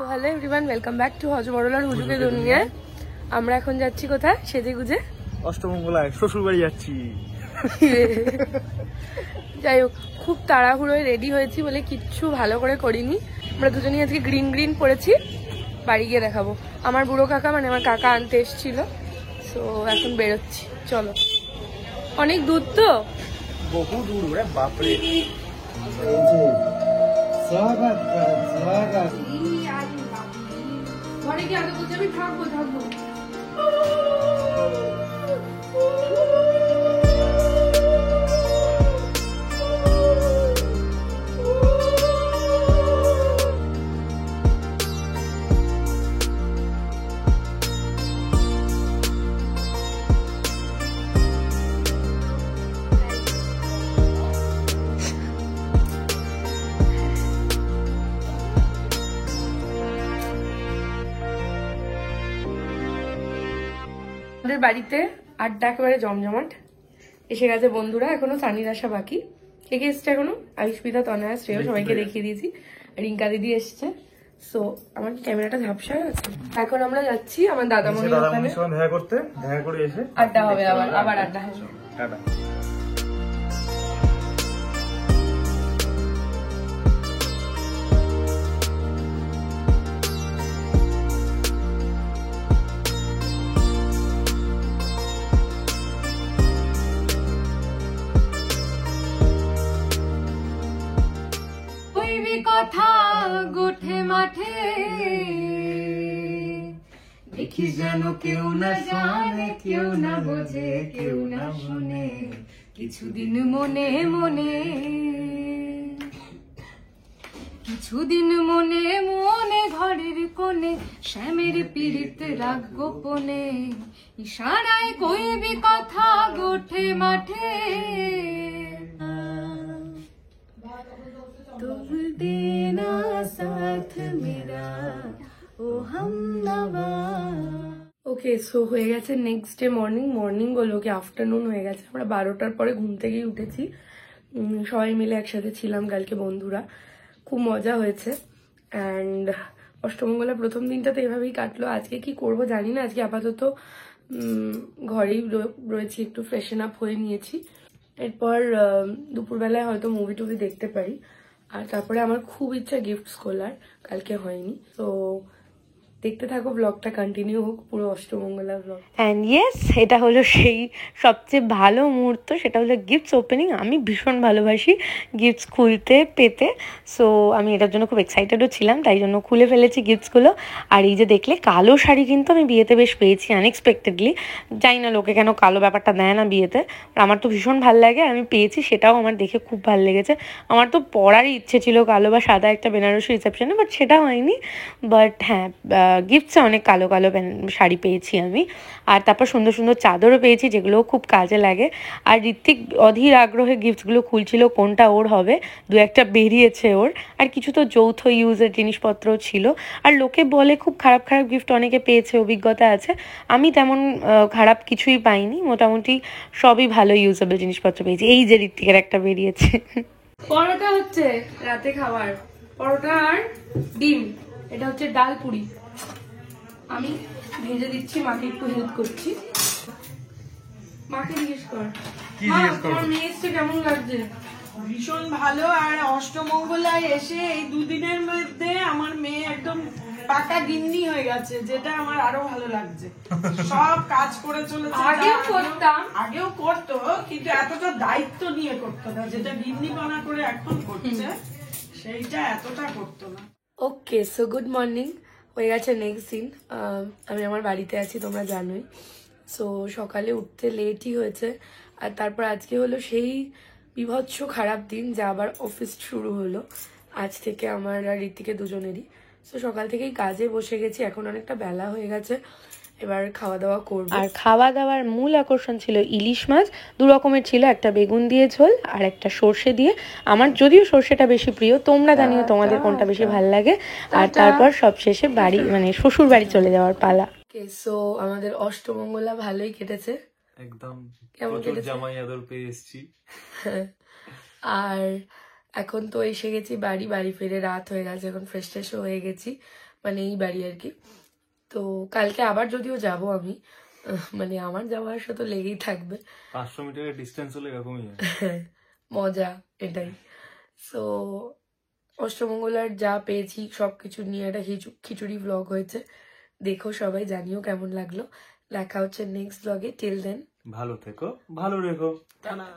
So hello everyone, welcome back to হজবরলার হুজুকে দুনিয়া। আমরা এখন যাচ্ছি কোথায়? সেজে গুজে অষ্টমঙ্গলায় শ্বশুর বাড়ি যাচ্ছি। যাই হোক, খুব তাড়াহুড়োয় রেডি হয়েছি বলে কিচ্ছু ভালো করে করিনি। আমরা দুজনেই আজকে গ্রিন গ্রিন পরেছি, বাড়ি গিয়ে দেখাবো। আমার বুড়ো কাকা মানে আমার কাকা আনতে এসেছিল, সো এখন বেরোচ্ছি। চলো, অনেক দূর তো, বহু দূর রে বাপরে। ঘরে গিয়ে আগে বলছি আমি থাকবো থাকবো। আমাদের বাড়িতে আড্ডা একেবারে জমজমাট। এসে গেছে বন্ধুরা, এখনো সানির আসা বাকি। কে কে এসছে এখনো? আয়ুষ্মিতা, তনয়া, শ্রেয়, সবাইকে দেখিয়ে দিয়েছি। রিঙ্কা দিদি এসছে। সো আমার ক্যামেরাটা ঝাপসা হয়ে আছে। এখন আমরা যাচ্ছি আমার দাদামণির ওখানে দেখা করতে, দেখা করে এসে আড্ডা হবে, আবার আড্ডা হবে। টাটা। কথা গোঠে মাঠে দেখি যেন কেউ না জানে, কেউ না বোঝে, কেউ না শুনে, কিছুদিন মনে মনে, কিছুদিন মনে মনে ঘরের কোণে শ্যামের পীড়িত রাগ গোপনে, ইশারায় কইবি কথা গোঠে মাঠে। तुम देना साथ मेरा ओ हमनवा। ওকে, সো হয়ে গেছে নেক্সট ডে মর্নিং বলো কি আফটারনুন হয়ে গেছে। আমরা 12টার পরে ঘুম থেকেই উঠেছি, সবাই মিলে একসাথে ছিলাম কালকে বন্ধুরা, খুব মজা হয়েছে। অ্যান্ড অষ্টমঙ্গলা প্রথম দিনটা তো এভাবেই কাটলো। আজকে কি করব জানি না। আজকে আপাতত ঘরেই রয়েছি, একটু ফ্রেশন আপ হয়ে নিয়েছি। এরপর দুপুরবেলায় হয়তো মুভি টুভি দেখতে পারি। আর তারপরে আমার খুব ইচ্ছা গিফটস খোলার, কালকে হয়নি। তো দেখতে থাকো, ব্লগটা কন্টিনিউ হোক, পুরো অষ্টমঙ্গলা ব্লগ। অ্যান্ড ইয়েস, এটা হলো সেই সবচেয়ে ভালো মুহূর্ত, সেটা হলো গিফটস ওপেনিং। আমি ভীষণ ভালোবাসি গিফটস খুলতে পেতে, সো আমি এটার জন্য খুব এক্সাইটেডও ছিলাম, তাই জন্য খুলে ফেলেছি গিফটসগুলো। আর এই যে দেখলে কালো শাড়ি কিন্তু আমি বিয়েতে বেশ পেয়েছি আনএক্সপেক্টেডলি। জানি না লোকে কেন কালো ব্যাপারটা দেয় না বিয়েতে, আমার তো ভীষণ ভালো লাগে। আর আমি পেয়েছি, সেটাও আমার দেখে খুব ভালো লেগেছে। আমার তো পরারই ইচ্ছে ছিল কালো বা সাদা একটা বেনারসি রিসেপশনে, বাট সেটা হয়নি। বাট হ্যাঁ, গিফটসে অনেক কালো কালো শাড়ি পেয়েছি আমি। আর তারপর সুন্দর সুন্দর চাদরও পেয়েছি, যেগুলোও খুব কাজে লাগে। আর ঋত্বিক অধীর আগ্রহে গিফটসগুলো খুলছিল, কোনটা ওর হবে। দু একটা বেরিয়েছে ওর, আর কিছু তো যৌথ ইউজের জিনিসপত্রও ছিল। আর লোকে বলে খুব খারাপ খারাপ গিফট অনেকে পেয়েছে, অভিজ্ঞতা আছে। আমি তেমন খারাপ কিছুই পাইনি, মোটামুটি সবই ভালো ইউজেবল জিনিসপত্র পেয়েছি। এই যে ঋত্বিকের একটা বেরিয়েছে। পরোটা হচ্ছে রাতে খাবার, পরোটা আর ডিম। এটা হচ্ছে ডাল পুরি, আমি ভেজে দিচ্ছি, মাকে একটু হেল্প করছি। মাকে জিজ্ঞেস কর, তোমার মেয়ে এসছে কেমন লাগছে? ভীষণ ভালো। আর অষ্টমঙ্গলায় এসে এই দুদিনের মধ্যে আমার মেয়ে একদম পাকা গিন্নি হয়ে গেছে, যেটা আমার আরো ভালো লাগছে। সব কাজ করে চলেছে, আগেও করতাম, আগেও করতো, কিন্তু এতটা দায়িত্ব নিয়ে করতো না, যেটা গিন্নি বানা করে এখন করছে সেইটা এতটা করতো না। ওকে, সো গুড মর্নিং। হয়ে গেছে নেক্সট দিন, আমি আমার বাড়িতে আছি, তোমরা জানোই। সো সকালে উঠতে লেটই হয়েছে। আর তারপর আজকে হলো সেই বিভৎস খারাপ দিন, যা আবার অফিস শুরু হলো আজ থেকে আমার আর ঋতিকে দুজনেরই। সো সকাল থেকেই কাজে বসে গেছি, এখন অনেকটা বেলা হয়ে গেছে, এবার খাওয়া দাওয়া করব। আর খাওয়া দাওয়ার মূল আকর্ষণ ছিল ইলিশ মাছ। দু রকমের ছিল, একটা বেগুন দিয়ে ঝোল আর একটা সর্ষে দিয়ে। আমার যদিও সর্ষেটা বেশি প্রিয়, তোমরা জানিও তোমাদের কোনটা বেশি ভালো লাগে। আর তারপর সবশেষে বাড়ি মানে শ্বশুর বাড়ি চলে যাওয়ার পালা। সো আমাদের অষ্টমঙ্গলা ভালোই কেটেছে, একদম কেমন কেটেছে? জামাই আদর পেয়ে এসেছি। আর এখন তো এসে গেছি বাড়ি ফিরে রাত হয়ে গেছে, এখন ফ্রেশ ট্রেশও হয়ে গেছি। মানে এই বাড়ি আর কি। তো কালকে আবার যদিও যাব আমি, মানে আমার যাওয়া আসা তো লেগেই থাকবে। 500 মিটারের ডিস্টেন্স হলে এরকমই হয়। মজা এটাই। সো অষ্টমঙ্গলার যা পেয়েছি সবকিছু নিয়ে একটা খিচুড়ি ব্লগ হয়েছে, দেখো সবাই, জানিও কেমন লাগলো। দেখা হচ্ছে নেক্সট ব্লগে। টিল দেন ভালো থেকো, ভালো রেখো। টানা।